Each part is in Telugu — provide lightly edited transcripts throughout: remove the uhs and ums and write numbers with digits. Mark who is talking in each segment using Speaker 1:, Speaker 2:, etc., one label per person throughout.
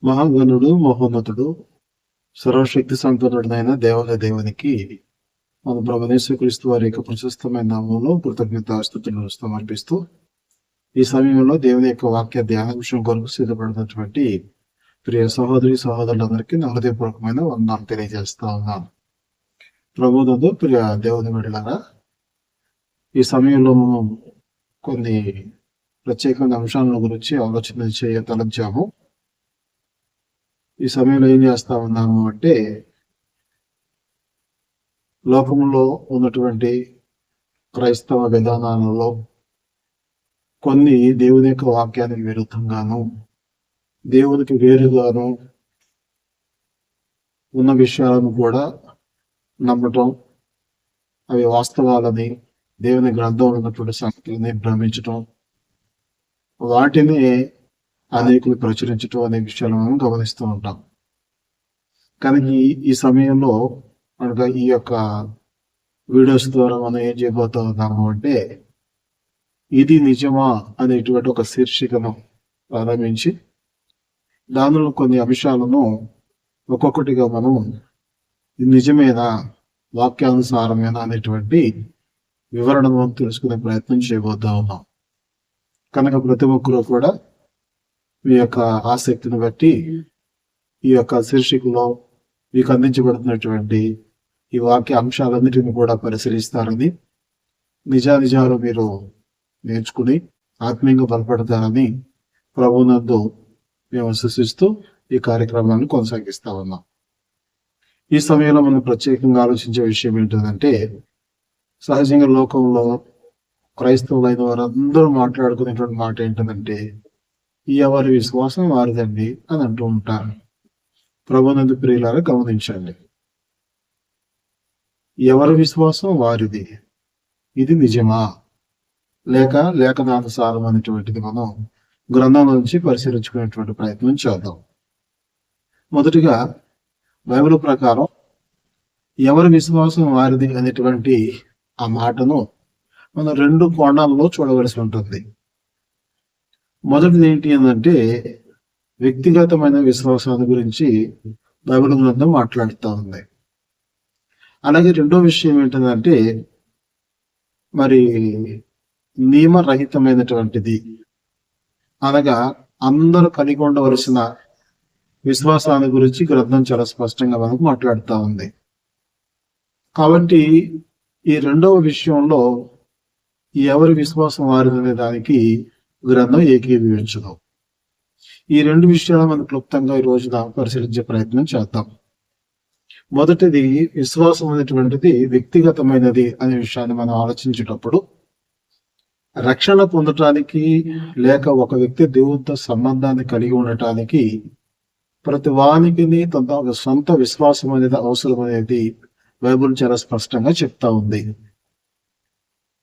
Speaker 1: మహాగణుడు మహోన్నతుడు సర్వశక్తి సంపన్నుడైన దేవునికి మన ప్రభువైన యేసుక్రీస్తు వారి యొక్క ప్రశస్తమైన నామంలో కృతజ్ఞతాస్తుతులను సమర్పిస్తూ ఈ సమయంలో దేవుని యొక్క వాక్య ధ్యానాంశం కొరకు సిద్ధపడుతున్నటువంటి ప్రియ సహోదరి సహోదరులందరికీ నా హృదయపూర్వకమైన వందనాలు తెలియజేస్తా ఉన్నాను. ప్రభువునందు ప్రియ దేవుని బిడ్డలారా, ఈ సమయంలో మనం కొన్ని ప్రత్యేకమైన అంశాల గురించి ఆలోచన చేయతలంచాము. ఈ సమయంలో ఏం చేస్తా ఉన్నాము అంటే, లోకంలో ఉన్నటువంటి క్రైస్తవ విధానాలలో కొన్ని దేవుని యొక్క వాక్యానికి విరుద్ధంగాను, దేవునికి వేరుగాను ఉన్న విషయాలను కూడా నమ్మటం, అవి వాస్తవాలని, దేవుని గ్రంథంలో ఉన్నటువంటి సంగతులని భ్రమించటం, వాటిని అనేకులు ప్రచురించటం అనే విషయాలు మనం గమనిస్తూ ఉంటాం. కానీ ఈ సమయంలో అనగా ఈ యొక్క వీడియోస్ ద్వారా మనం ఏం చేయబోతా ఉన్నాము అంటే, ఇది నిజమా అనేటువంటి ఒక శీర్షికను ప్రారంభించి దానిలో కొన్ని అంశాలను ఒక్కొక్కటిగా మనం నిజమేనా, వాక్యానుసారమేనా అనేటువంటి వివరణను తెలుసుకునే ప్రయత్నం చేయబోతా ఉన్నాం. కనుక ప్రతి ఒక్కరూ కూడా మీ యొక్క ఆసక్తిని బట్టి ఈ యొక్క శీర్షికలో మీకు అందించబడుతున్నటువంటి ఈ వాక్య అంశాలన్నిటిని కూడా పరిశీలిస్తారని, నిజాలు మీరు నేర్చుకుని ఆత్మీయంగా బలపడతారని ప్రభువునందు మేము విశ్వసిస్తూ ఈ కార్యక్రమాన్ని కొనసాగిస్తా ఉన్నాం. ఈ సమయంలో మనం ప్రత్యేకంగా ఆలోచించే విషయం ఏంటంటే, సహజంగా లోకంలో క్రైస్తవులైన వారందరూ మాట్లాడుకునేటువంటి మాట ఏంటంటే, ఎవరి విశ్వాసం వారిదండి అని అంటూ ఉంటారు. ప్రభువునందు ప్రియులారా, గమనించండి, ఎవరి విశ్వాసం వారిది. ఇది నిజమా లేక లేఖనానుసారం అనేటువంటిది మనం గ్రంథం నుంచి పరిశీలించుకునేటువంటి ప్రయత్నం చేద్దాం. మొదటిగా బైబిల్ ప్రకారం ఎవరి విశ్వాసం వారిది అనేటువంటి ఆ మాటను మనం రెండు కోణాల్లో చూడవలసి ఉంటుంది. మొదటిది ఏంటి అంటే, వ్యక్తిగతమైన విశ్వాసాల గురించి బైబిల్ గ్రంథం మాట్లాడుతూ ఉంది. అలాగే రెండో విషయం ఏంటంటే, మరి నియమరహితమైనటువంటిది, అనగా అందరూ కలిగి ఉండవలసిన విశ్వాసాల గురించి గ్రంథం చాలా స్పష్టంగా మనకు మాట్లాడుతూ ఉంది. కాబట్టి ఈ రెండవ విషయంలో ఎవరి విశ్వాసం వారిదనే దానికి గ్రంథం ఏకీభవించదు. ఈ రెండు విషయాలు మనం క్లుప్తంగా ఈ రోజున పరిశీలించే ప్రయత్నం చేద్దాం. మొదటిది, విశ్వాసం అనేటువంటిది వ్యక్తిగతమైనది అనే విషయాన్ని మనం ఆలోచించేటప్పుడు, రక్షణ పొందటానికి లేక ఒక వ్యక్తి దేవునితో సంబంధాన్ని కలిగి ఉండటానికి ప్రతి వానికి తన సొంత విశ్వాసం అనేది అవసరం అనేది బైబిల్ చాలా స్పష్టంగా చెప్తా ఉంది.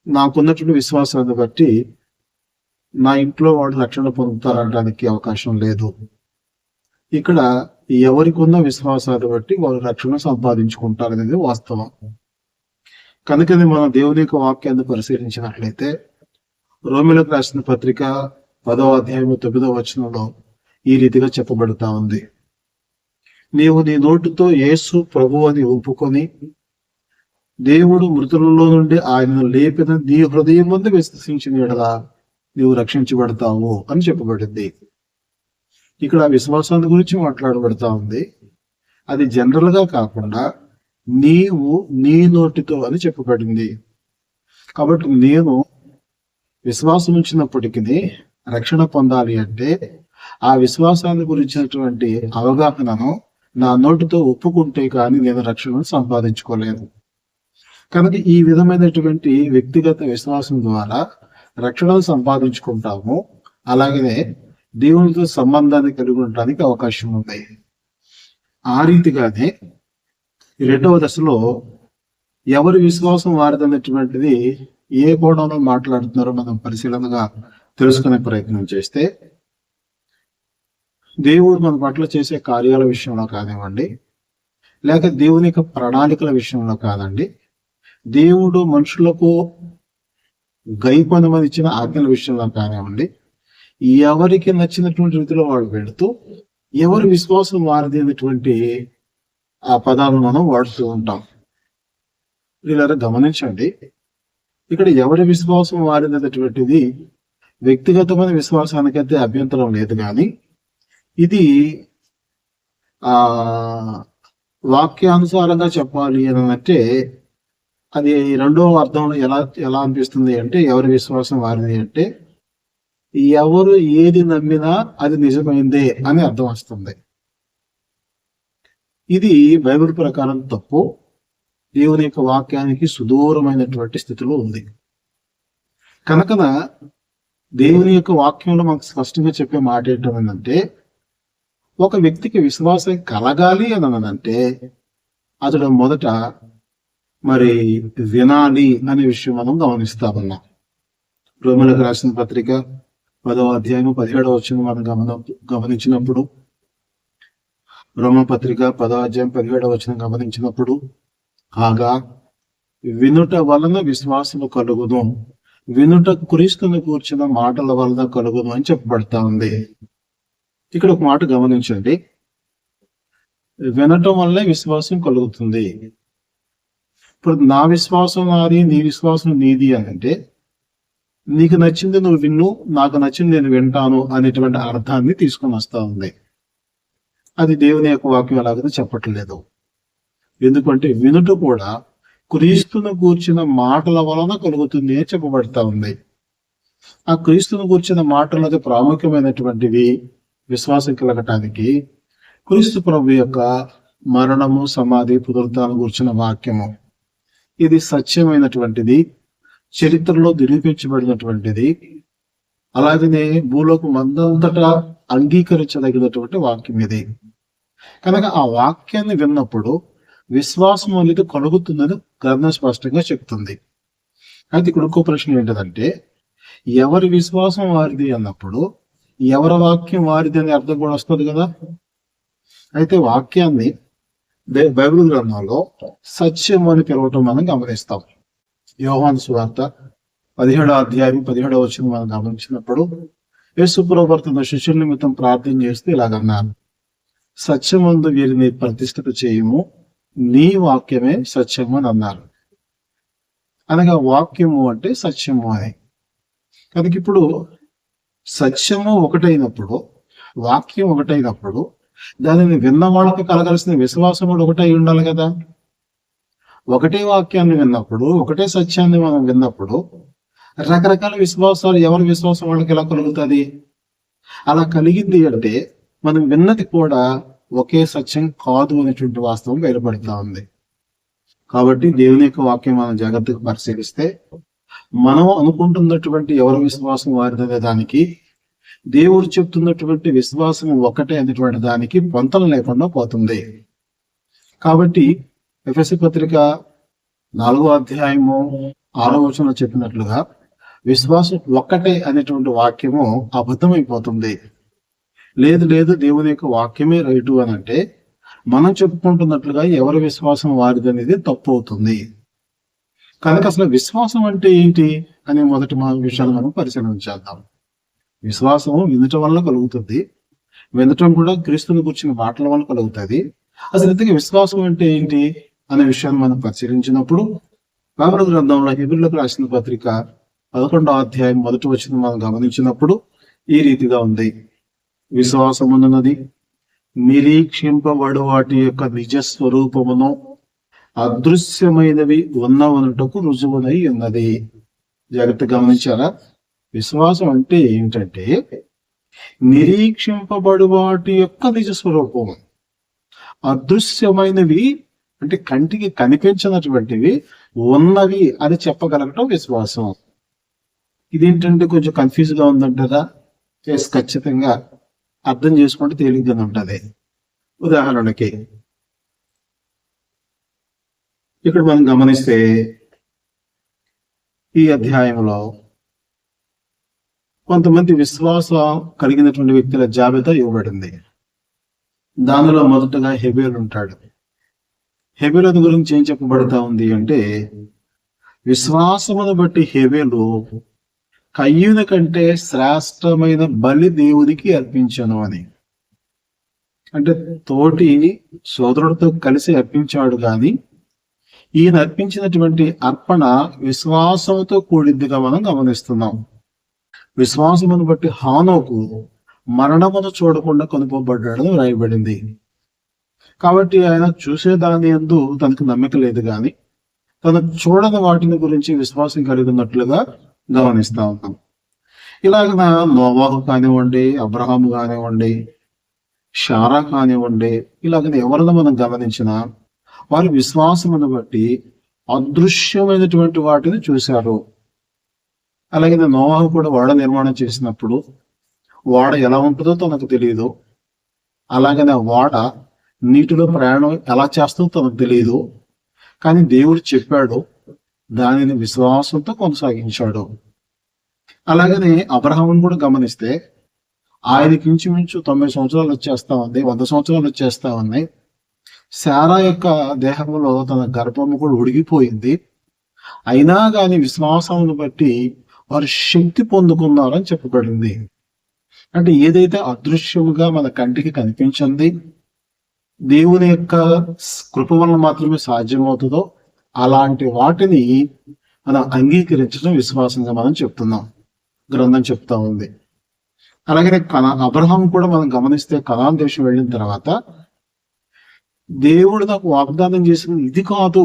Speaker 1: నాకున్నటువంటి విశ్వాసాన్ని బట్టి నా ఇంట్లో వాళ్ళు రక్షణ పొందుతారనడానికి అవకాశం లేదు. ఇక్కడ ఎవరికి ఉన్న విశ్వాసాన్ని బట్టి వాళ్ళు రక్షణ సంపాదించుకుంటారనేది వాస్తవం. కనుకనే మనం దేవుని యొక్క వాక్యాన్ని పరిశీలించినట్లయితే, రోమీయులకు రాసిన పత్రిక 10వ అధ్యాయం 9వ వచనంలో ఈ రీతిగా చెప్పబడుతా ఉంది. నీవు నీ నోటితో యేసు ప్రభువు అని ఒప్పుకొని దేవుడు మృతులలో నుండి ఆయనను లేపిన నీ హృదయం ముందు విశ్వసించిన యెడల నీవు రక్షించబడతావు అని చెప్పబడింది. ఇక్కడ విశ్వాసాన్ని గురించి మాట్లాడబడతా ఉంది. అది జనరల్ గా కాకుండా నీవు నీ నోటితో అని చెప్పబడింది. కాబట్టి నేను విశ్వాసం ఉంచినప్పటికీ రక్షణ పొందాలి అంటే ఆ విశ్వాసాన్ని గురించినటువంటి అవగాహనను నా నోటితో ఒప్పుకుంటే కానీ నేను రక్షణను సంపాదించుకోలేను. కనుక ఈ విధమైనటువంటి వ్యక్తిగత విశ్వాసం ద్వారా రక్షణను సంపాదించుకుంటాము. అలాగనే దేవునితో సంబంధాన్ని కలిగి ఉండడానికి అవకాశం ఉంది. ఆ రీతిగానే రెండవ దశలో ఎవరి విశ్వాసం వారిదన్నటువంటిది ఏ కోణంలో మాట్లాడుతున్నారో మనం పరిశీలనగా తెలుసుకునే ప్రయత్నం చేస్తే, దేవుడు మన పట్ల చేసే కార్యాల విషయంలో కానివ్వండి, లేక దేవుని యొక్క ప్రణాళికల విషయంలో కాదండి, దేవుడు మనుషులకు గైకొనమని ఇచ్చిన ఆజ్ఞల విషయంలో కానివ్వండి, ఎవరికి నచ్చినటువంటి రీతిలో వాళ్ళు వెళుతూ ఎవరి విశ్వాసం వారిది అనేటువంటి ఆ పదాలను మనం వాడుతూ ఉంటాం. ఇలా గమనించండి, ఇక్కడ ఎవరి విశ్వాసం వారిది అనేటువంటిది వ్యక్తిగతమైన విశ్వాసానికైతే అభ్యంతరం లేదు, కానీ ఇది ఆ వాక్యానుసారంగా చెప్పాలి అని అంటే అది రెండో అర్థంలో ఎలా ఎలా అనిపిస్తుంది అంటే, ఎవరి విశ్వాసం వారిది అంటే ఎవరు ఏది నమ్మినా అది నిజమైందే అని అర్థం వస్తుంది. ఇది బైబిల్ ప్రకారం తప్పు, దేవుని యొక్క వాక్యానికి సుదూరమైనటువంటి స్థితిలో ఉంది. కనుకన దేవుని యొక్క వాక్యంలో మనకు స్పష్టంగా చెప్పే మాట ఏంటంటే, ఒక వ్యక్తికి విశ్వాసం కలగాలి అని అంటే అతడు మొదట మరి వినాలి అనే విషయం మనం గమనిస్తా ఉన్నాం. రోమీయులకు రాసిన పత్రిక 10వ అధ్యాయం 17వ వచనం మనం గమనించినప్పుడు, రోమా పత్రిక 10వ అధ్యాయం 17వ వచనం గమనించినప్పుడు, కాగా వినుట వలన విశ్వాసము కలుగును, వినుట క్రీస్తును కూర్చిన మాటల వలన కలుగును అని చెప్పబడతా ఉంది. ఇక్కడ ఒక మాట గమనించండి, వినటం వల్లే విశ్వాసం కలుగుతుంది. ఇప్పుడు నా విశ్వాసం నాది, నీ విశ్వాసం నీది అని అంటే, నీకు నచ్చింది నువ్వు విన్ను, నాకు నచ్చింది నేను వింటాను అనేటువంటి అర్థాన్ని తీసుకొని వస్తా ఉంది. అది దేవుని యొక్క వాక్యం ఎలాగో చెప్పట్లేదు. ఎందుకంటే వినుట కూడా క్రీస్తును కూర్చిన మాటల వలన కలుగుతుంది అని చెప్పబడతా ఉంది. ఆ క్రీస్తును కూర్చిన మాటలది ప్రాముఖ్యమైనటువంటివి విశ్వాసం కలగటానికి క్రీస్తు ప్రభు యొక్క మరణము, సమాధి, పునరుద్ధానం కూర్చిన వాక్యము. ఇది సత్యమైనటువంటిది, చరిత్రలో నిరూపించబడినటువంటిది, అలాగనే భూలోకం అందంతటా అంగీకరించదగినటువంటి వాక్యం ఇది. కనుక ఆ వాక్యాన్ని విన్నప్పుడు విశ్వాసం అనేది కలుగుతుందని గ్రంథం స్పష్టంగా చెప్తుంది. అయితే ఇక్కడ ఇంకో ప్రశ్న ఏంటంటే, ఎవరి విశ్వాసం వారిది అన్నప్పుడు ఎవరి వాక్యం వారిది అనే అర్థం కూడా వస్తుంది కదా. అయితే వాక్యాన్ని బైబిల్ గ్రంథంలో సత్యం అని పిలవటం మనం గమనిస్తాం. యోహాను సువార్త 17వ అధ్యాయం 17వ వచనం మనం గమనించినప్పుడు, యేసు ప్రభువు తన శిష్యుల నిమిత్తం ప్రార్థన చేస్తే ఇలాగన్నారు, సత్యమందు వీరిని ప్రతిష్ఠిత చేయము, నీ వాక్యమే సత్యము అని అన్నారు. అనగా వాక్యము అంటే సత్యము అని. కనుక ఇప్పుడు సత్యము ఒకటైనప్పుడు, వాక్యం ఒకటైనప్పుడు దానిని విన్న వాళ్ళకి కలగాల్సిన విశ్వాసం కూడా ఒకటై ఉండాలి కదా. ఒకటే వాక్యాన్ని విన్నప్పుడు, ఒకటే సత్యాన్ని మనం విన్నప్పుడు రకరకాల విశ్వాసాలు, ఎవరి విశ్వాసం వాళ్ళకి ఎలా కలుగుతుంది? అలా కలిగింది అంటే మనం విన్నది కూడా ఒకే సత్యం కాదు అనేటువంటి వాస్తవం బయలుపడుతూ ఉంది. కాబట్టి దేవుని యొక్క వాక్యం మనం జాగ్రత్తగా పరిశీలిస్తే మనం అనుకుంటున్నటువంటి ఎవరి విశ్వాసం వారిదనే దానికి, దేవుడు చెప్తున్నటువంటి విశ్వాసం ఒకటే అనేటువంటి దానికి పొంతన లేకుండా పోతుంది. కాబట్టి ఎఫెసీ పత్రిక 4వ అధ్యాయము 6వ వచనంలో చెప్పినట్లుగా విశ్వాసం ఒక్కటే అనేటువంటి వాక్యము అబద్ధమైపోతుంది. లేదు దేవుని యొక్క వాక్యమే రైటు అని అంటే మనం చెప్పుకుంటున్నట్లుగా ఎవరి విశ్వాసం వారిది అనేది తప్పు అవుతుంది. కనుక అసలు విశ్వాసం అంటే ఏంటి అనే మొదటి విషయాలు మనం పరిశీలించేద్దాం. విశ్వాసం వినటం వల్ల కలుగుతుంది, వినటం కూడా క్రీస్తుని కూర్చున్న మాటల వల్ల కలుగుతుంది. అసలు ఇంతకీ విశ్వాసం అంటే ఏంటి అనే విషయాన్ని మనం పరిశీలించినప్పుడు, బైబిల్ గ్రంథంలో హెబ్రీయులకు రాసిన పత్రిక 11వ అధ్యాయం 1వ వచనం మనం గమనించినప్పుడు ఈ రీతిగా ఉంది, విశ్వాసమున్నది నిరీక్షింపబడు వాటి యొక్క నిజ స్వరూపమును అదృశ్యమైనవి ఉన్నవనుటకు రుజువునై ఉన్నది. జాగ్రత్తగా గమనించారా? విశ్వాసం అంటే ఏంటంటే నిరీక్షింపబడు వాటి యొక్క నిజ స్వరూపము, అదృశ్యమైనవి అంటే కంటికి కనిపించినటువంటివి ఉన్నవి అని చెప్పగలగటం విశ్వాసం. ఇదేంటంటే కొంచెం కన్ఫ్యూజ్ గా ఉందంటారా? ఖచ్చితంగా అర్థం చేసుకుంటే తేలిగ్గా ఉంటది. ఉదాహరణకి ఇక్కడ మనం గమనిస్తే ఈ అధ్యాయంలో కొంతమంది విశ్వాసం కలిగినటువంటి వ్యక్తుల జాబితా ఇవ్వబడింది. దానిలో మొదటగా హెబేలు ఉంటాడు. హెబేలు గురించి ఏం చెప్పబడతా ఉంది అంటే, విశ్వాసమును బట్టి హెబేలు కయ్యూని కంటే శ్రేష్టమైన బలి దేవునికి అర్పించను అని. అంటే తోటి సోదరుడితో కలిసి అర్పించాడు గాని ఈయన అర్పించినటువంటి అర్పణ విశ్వాసంతో కూడిందిగా మనం గమనిస్తున్నాం. విశ్వాసమును బట్టి హానోకు మరణమును చూడకుండా కొనుకోబడ్డాడని రాయబడింది. కాబట్టి ఆయన చూసేదాని యందు తనకు నమ్మిక లేదు గాని తను చూడని వాటిని గురించి విశ్వాసం కలిగి ఉన్నట్లుగా గమనిస్తా ఉన్నాం. ఇలాగ నోవాహు కానివ్వండి, అబ్రహాము కానివ్వండి, షారా కానివ్వండి, ఇలాగ ఎవరిని మనం గమనించినా వారి విశ్వాసమును బట్టి అదృశ్యమైనటువంటి వాటిని చూశారు. అలాగే నోవాహు కూడా ఓడ నిర్మాణం చేసినప్పుడు ఓడ ఎలా ఉంటుందో తనకు తెలియదు. అలాగనే ఓడ నీటిలో ప్రయాణం ఎలా చేస్తుందో తనకు తెలియదు. కానీ దేవుడు చెప్పాడు, దానిని విశ్వాసంతో కొనసాగించాడు. అలాగనే అబ్రహామును కూడా గమనిస్తే ఆయనకి ఇంచుమించు 90 సంవత్సరాలు వచ్చేస్తా ఉంది, 100 సంవత్సరాలు వచ్చేస్తా ఉన్నాయి. శారా యొక్క దేహంలో తన గర్భము కూడా ఉడిగిపోయింది. అయినా కానీ విశ్వాసమును బట్టి వారు శక్తి పొందుకున్నారని చెప్పబడింది. అంటే ఏదైతే అదృశ్యముగా మన కంటికి కనిపించింది, దేవుని యొక్క కృప వలన మాత్రమే సాధ్యమవుతుందో అలాంటి వాటిని మనం అంగీకరించడం విశ్వాసంగా మనం చెప్తున్నాం, గ్రంథం చెప్తా ఉంది. అలాగే అబ్రహాం కూడా మనం గమనిస్తే కనాన్ దేశం వెళ్ళిన తర్వాత దేవుడు నాకు వాగ్దానం చేసిన ఇది కాదు,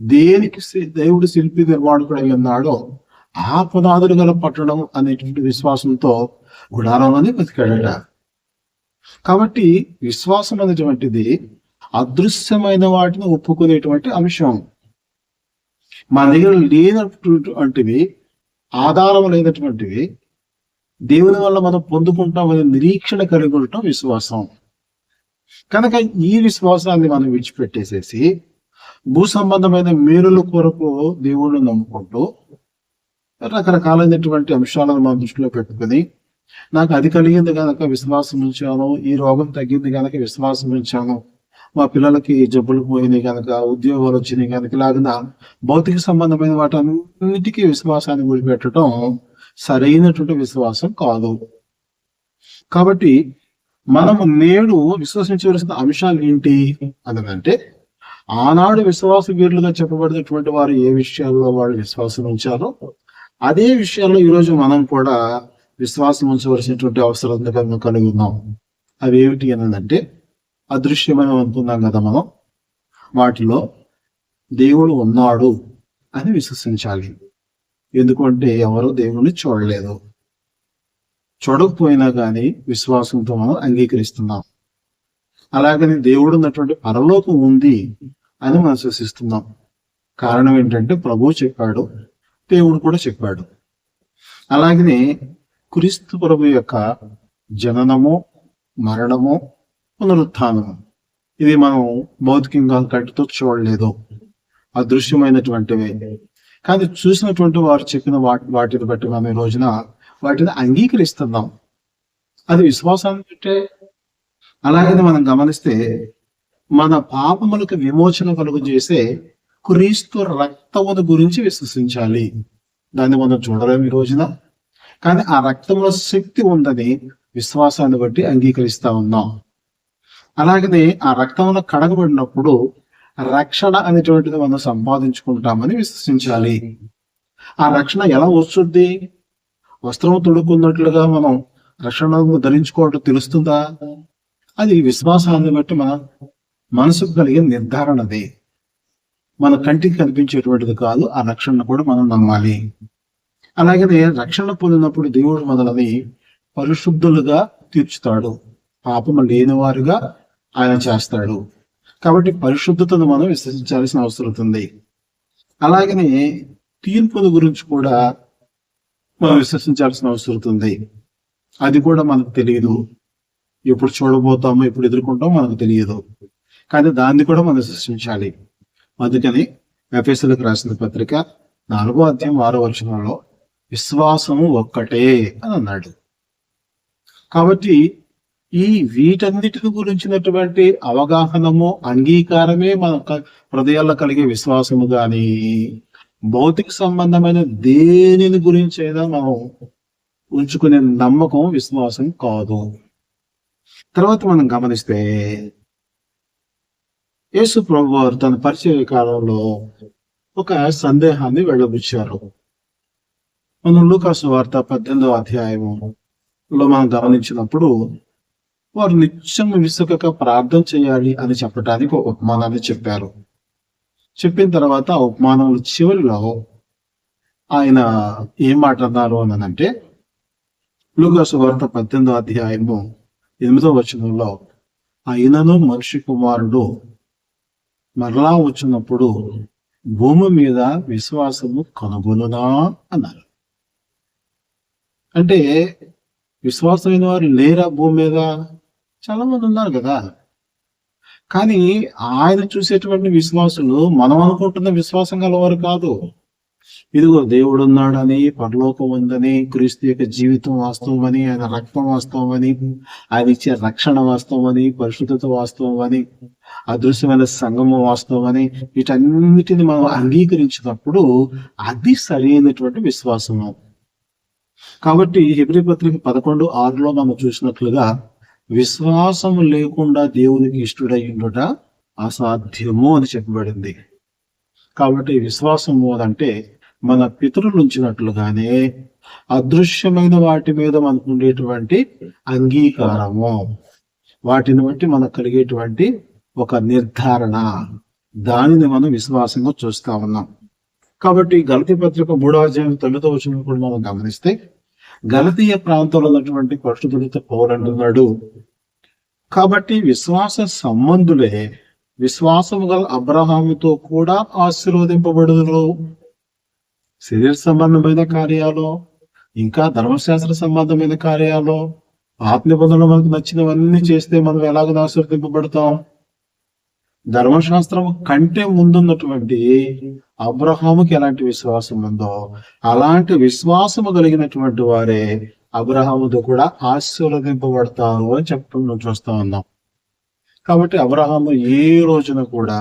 Speaker 1: దేనికి దేవుడు శిల్పి నిర్మాణకుడై ఉన్నాడో ఆ పునాదులు గల పట్టడం అనేటువంటి విశ్వాసంతో గుడారంలోనే బతికాడట. కాబట్టి విశ్వాసం అనేటువంటిది అదృశ్యమైన వాటిని ఒప్పుకునేటువంటి అంశం. మన దగ్గర లేనటువంటివి, ఆధారం లేనటువంటివి దేవుని వల్ల మనం పొందుకుంటామనే నిరీక్షణ కలిగి ఉండటం విశ్వాసం. కనుక ఈ విశ్వాసాన్ని మనం విడిచిపెట్టేసేసి భూ సంబంధమైన మేలుల కొరకు దేవుణ్ణి నమ్ముకుంటూ రకరకాలైనటువంటి అంశాలను మనం దృష్టిలో పెట్టుకుని నాకు అది కలిగింది కనుక విశ్వాసం ఉంచాను, ఈ రోగం తగ్గింది కనుక విశ్వాసం ఉంచాను, మా పిల్లలకి జబ్బులు పోయినాయి కనుక, ఉద్యోగాలు వచ్చినాయి కనుక, ఇలాగా భౌతిక సంబంధమైన వాటన్నిటికీ విశ్వాసాన్ని గురిపెట్టడం సరైనటువంటి విశ్వాసం కాదు. కాబట్టి మనము నేడు విశ్వసించవలసిన అంశాలు ఏంటి అనంటే, ఆనాడు విశ్వాస వీరులుగా చెప్పబడినటువంటి వారు ఏ విషయాల్లో వాళ్ళు విశ్వాసం ఉంచారో అదే విషయాల్లో ఈరోజు మనం కూడా విశ్వాసం ఉంచవలసినటువంటి అవసరం కలిగి ఉన్నాం. అవి ఏమిటి అనంటే, అదృశ్యమైన అనుకున్నాం కదా మనం, వాటిలో దేవుడు ఉన్నాడు అని విశ్వసించాలి. ఎందుకంటే ఎవరు దేవుణ్ణి చూడలేదు, చూడకపోయినా కానీ విశ్వాసంతో మనం అంగీకరిస్తున్నాం. అలాగని దేవుడు ఉన్నటువంటి పరలోకం ఉంది అని మనం విశ్వసిస్తున్నాం. కారణం ఏంటంటే ప్రభువు చెప్పాడు, దేవుడు కూడా చెప్పాడు. అలాగనే క్రీస్తు ప్రభు యొక్క జననము, మరణము, పునరుత్థానము ఇది మనం భౌతికంగా కంటితో చూడలేదు, అదృశ్యమైనటువంటివి. కానీ చూసినటువంటి వారు చెప్పిన వాటిని బట్టి మనం ఈ రోజున వాటిని అంగీకరిస్తున్నాం. అది విశ్వాసాన్ని బట్టే. అలాగే మనం గమనిస్తే మన పాపములకు విమోచన కలుగు చేసే క్రీస్తు రక్తమును గురించి విశ్వసించాలి. దాన్ని మనం చూడలేము ఈ రోజున, కానీ ఆ రక్తంలో శక్తి ఉందని విశ్వాసాన్ని బట్టి అంగీకరిస్తా ఉన్నాం. అలాగనే ఆ రక్తంలో కడగబడినప్పుడు రక్షణ అనేటువంటిది మనం సంపాదించుకుంటామని విశ్వసించాలి. ఆ రక్షణ ఎలా వస్తుంది? వస్త్రం తొడుక్కున్నట్లుగా మనం రక్షణను ధరించుకోవటం తెలుస్తుందా? అది విశ్వాసాన్ని బట్టి మన మనసుకు కలిగే నిర్ధారణది, మన కంటికి కనిపించేటువంటిది కాదు. ఆ రక్షణ కూడా మనం నమ్మాలి. అలాగనే రక్షణ పొందినప్పుడు దేవుడు మనల్ని పరిశుద్ధులుగా తీర్చుతాడు, పాపము లేని వారుగా ఆయన చేస్తాడు. కాబట్టి పరిశుద్ధతను మనం విశ్వసించాల్సిన అవసరం ఉంది. అలాగనే తీర్పుల గురించి కూడా మనం విశ్వసించాల్సిన అవసరం ఉంది. అది కూడా మనకు తెలియదు, ఎప్పుడు చూడబోతామో ఎప్పుడు ఎదుర్కొంటామో మనకు తెలియదు, కానీ దాన్ని కూడా మనం విశ్వసించాలి. అందుకని ఎఫెసీయులకు రాసిన పత్రిక 4వ అధ్యాయం 6వ వచనంలో విశ్వాసము ఒక్కటే అని అన్నాడు. కాబట్టి ఈ వీటన్నిటిని గురించినటువంటి అవగాహనము, అంగీకారమే మన హృదయాల్లో కలిగే విశ్వాసము. కానీ భౌతిక సంబంధమైన దేనిని గురించి అయినా మనం ఉంచుకునే నమ్మకం విశ్వాసం కాదు. తర్వాత మనం గమనిస్తే యేసు ప్రభు వారు తన పరిచయ కాలంలో ఒక సందేహాన్ని వెళ్ళబుచ్చారు. మనం లూకాసు వార్త 18వ అధ్యాయంలో మనం గమనించినప్పుడు వారు నిత్యం విసుకక ప్రార్థన చేయాలి అని చెప్పడానికి ఒక ఉపమానాన్ని చెప్పారు. చెప్పిన తర్వాత ఆ ఉపమానం చివరిలో ఆయన ఏం మాట అన్నారు అని అంటే, లూకాసు వార్త 18వ అధ్యాయము 8వ వచనంలో, అయినను మనిషి కుమారుడు మరలా వచ్చినప్పుడు భూమి మీద విశ్వాసము కనుగొనునా అన్నారు. అంటే విశ్వాసమైన వారు లేరా భూమి మీద? చాలా మంది ఉన్నారు కదా. కానీ ఆయన చూసేటువంటి విశ్వాసులు మనం అనుకుంటున్న విశ్వాసం గలవారు కాదు. ఇదిగో దేవుడు ఉన్నాడని, పరలోకం ఉందని, క్రీస్తు యొక్క జీవితం వాస్తవం అని, ఆయన రక్తం వాస్తవం అని, ఆయన ఇచ్చే రక్షణ వాస్తవం అని, పరిశుద్ధత వాస్తవం అని, అదృశ్యమైన సంగము వాస్తవం అని, వీటన్నిటిని మనం అంగీకరించినప్పుడు అది సరైనటువంటి విశ్వాసము. కాబట్టి హెబ్రీ పత్రిక 11:6లో మనం చూసినట్లుగా విశ్వాసము లేకుండా దేవునికి ఇష్టడై ఉండుట అసాధ్యము అని చెప్పబడింది. కాబట్టి విశ్వాసము అంటే మన పితరులు ఉంచినట్లుగానే అదృశ్యమైన వాటి మీద మనకు ఉండేటువంటి అంగీకారము, వాటిని బట్టి మనకు కలిగేటువంటి ఒక నిర్ధారణ, దానిని మనం విశ్వాసంగా చూస్తా ఉన్నాం. కాబట్టి గలతీ పత్రిక 3వ అధ్యాయం 9వ వచనం కూడా మనం గమనిస్తే, గలతీయ ప్రాంతంలో ఉన్నటువంటి పరిశుద్ధుడితో పౌలు అంటున్నాడు, కాబట్టి విశ్వాస సంబంధులే విశ్వాసము గల అబ్రహాముతో కూడా ఆశీర్వదింపబడుదురు. శరీర సంబంధమైన కార్యాలు, ఇంకా ధర్మశాస్త్ర సంబంధమైన కార్యాలు, ఆత్మనిబంధనలు మనకు నచ్చినవన్నీ చేస్తే మనం ఎలాగో ఆశీర్వదింపబడతాం? ధర్మశాస్త్రం కంటే ముందున్నటువంటి అబ్రహాముకి ఎలాంటి విశ్వాసం ఉందో అలాంటి విశ్వాసము కలిగినటువంటి వారే అబ్రహాముతో కూడా ఆశీర్వదింపబడతారు అని చెప్పడం చూస్తా ఉన్నాం. కాబట్టి అబ్రహాము ఏ రోజున కూడా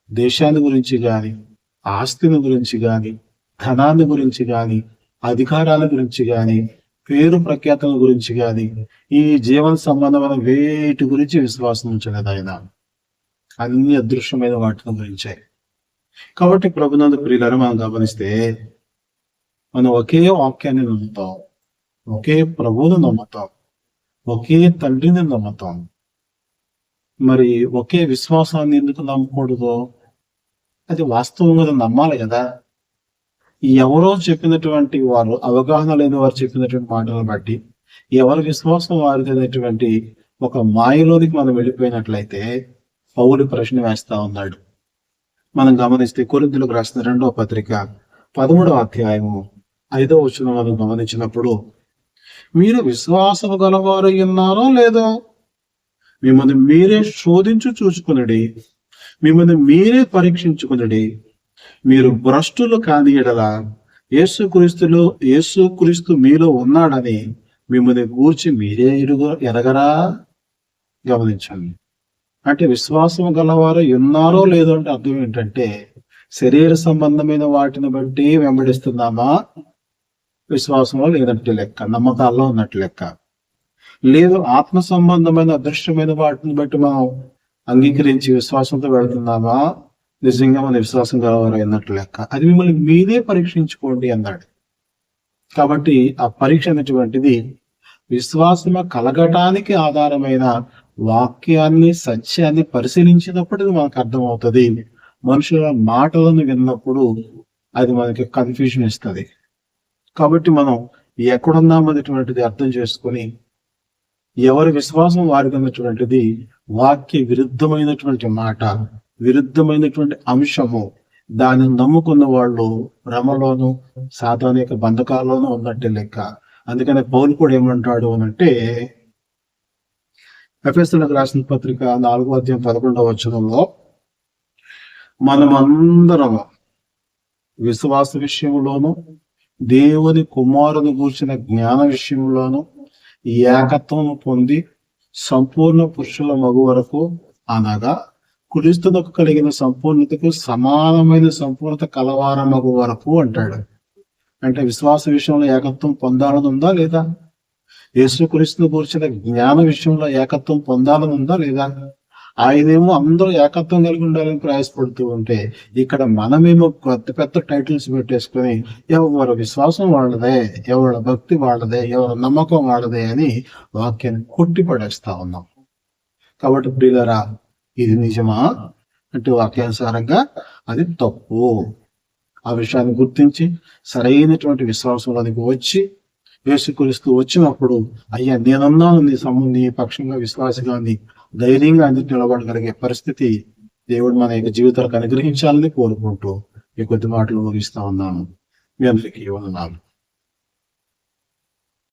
Speaker 1: దేశాన్ని గురించి గాని, ఆస్తిని గురించి గాని, ధనాన్ని గురించి గాని, అధికారాల గురించి గాని, పేరు ప్రఖ్యాతుల గురించి గాని, ఈ జీవన సంబంధమైన వేటి గురించి విశ్వాసం ఉంచలేదు ఆయన. అన్ని అదృశ్యమైన వాటిని గురించే. కాబట్టి ప్రభునందు ప్రియులను మనం గమనిస్తే మనం ఒకే వాక్యాన్ని నమ్ముతాం, ఒకే ప్రభువును నమ్ముతాం, ఒకే తండ్రిని నమ్ముతాం. మరి ఒకే విశ్వాసాన్ని ఎందుకు నమ్మకూడదు? అది వాస్తవంగా నమ్మాలి కదా. ఎవరో చెప్పినటువంటి వారు, అవగాహన లేని వారు చెప్పినటువంటి మాటలను బట్టి ఎవరి విశ్వాసం వారిదైనటువంటి ఒక మాయలోనికి మనం వెళ్ళిపోయినట్లయితే పౌలు ప్రశ్న వేస్తా ఉన్నాడు. మనం గమనిస్తే కొరింథీయులకు రాసిన 2వ పత్రిక 13వ అధ్యాయము 5వ వచనం మనం గమనించినప్పుడు, మీరు విశ్వాసము గలవారు ఉన్నారో లేదో మిమ్మల్ని మీరే శోధించు చూసుకునడి, మిమ్మల్ని మీరే పరీక్షించుకునడి. మీరు భ్రష్టులు కాని ఎడల యేసుక్రీస్తు మీలో ఉన్నాడని మిమ్మల్ని గూర్చి మీరే ఎరగరా? గమనించండి. అంటే విశ్వాసం గలవారు ఉన్నారో లేదో అంటే అర్థం ఏంటంటే, శరీర సంబంధమైన వాటిని బట్టి వెంబడిస్తున్నామా? విశ్వాసంలో లేనట్టు లెక్క, నమ్మకాల్లో ఉన్నట్టు లెక్క. లేదు ఆత్మ సంబంధమైన అదృశ్యమైన వాటిని బట్టి మనం అంగీకరించి విశ్వాసంతో వెళుతున్నామా? నిజంగా మన విశ్వాసం గలవారు అయినట్లు లెక్క. అది మిమ్మల్ని మీరే పరీక్షించుకోండి అన్నాడు. కాబట్టి ఆ పరీక్ష అనేటువంటిది విశ్వాసము కలగటానికి ఆధారమైన వాక్యాన్ని, సత్యాన్ని పరిశీలించినప్పుడు మనకు అర్థమవుతుంది. మనుషుల మాటలను విన్నప్పుడు అది మనకి కన్ఫ్యూజన్ ఇస్తుంది. కాబట్టి మనం ఎక్కడున్నామనేటువంటిది అర్థం చేసుకొని, ఎవరి విశ్వాసం వారికి అన్నటువంటిది వాక్య విరుద్ధమైనటువంటి మాట, విరుద్ధమైనటువంటి అంశము, దానిని నమ్ముకున్న వాళ్ళు భ్రమలోను, సాతాను యొక్క బంధకాల్లోనూ ఉన్నట్టే లెక్క. అందుకని పౌలు కూడా ఏమంటాడు అనంటే, ఎఫెసీయులకు రాసిన పత్రిక 4వ అధ్యాయం 11వ వచనంలో, మనమందరము విశ్వాస విషయంలోను, దేవుని కుమారుని గూర్చిన జ్ఞాన విషయంలోను ఏకత్వం పొంది సంపూర్ణ పురుషుల మగు వరకు, అనగా క్రీస్తునకు కలిగిన సంపూర్ణతకు సమానమైన సంపూర్ణత కలవారమగు వరకు అంటాడు. అంటే విశ్వాస విషయంలో ఏకత్వం పొందాలని ఉందా లేదా? యేసుక్రీస్తును గురించిన జ్ఞాన విషయంలో ఏకత్వం పొందాలని ఉందా లేదా? ఆయనేమో అందరూ ఏకత్వం కలిగి ఉండాలని ప్రయాసపడుతూ ఉంటే, ఇక్కడ మనమేమో పెద్ద పెద్ద టైటిల్స్ పెట్టేసుకొని ఎవరి విశ్వాసం వాళ్ళదే, ఎవరి భక్తి వాళ్ళదే, ఎవరి నమ్మకం వాళ్ళదే అని వాక్యాన్ని కొట్టి పడేస్తా ఉన్నాం. కాబట్టి ప్రియులారా, ఇది నిజమా అంటే వాక్యానుసారంగా అది తప్పు. ఆ విషయాన్ని గుర్తించి సరైనటువంటి విశ్వాసంలోనికి వచ్చి యేసుక్రీస్తు వచ్చినప్పుడు అయ్యా నేనున్నాను నీ పక్షంగా విశ్వాసంగా ధైర్యంగా అందుకు నిలబడగలిగే పరిస్థితి దేవుడు మన యొక్క జీవితాలకు అనుగ్రహించాలని కోరుకుంటూ ఈ కొద్ది మాటలు ముగిస్తా ఉన్నాను. మీ అందరికీ వందనాలు.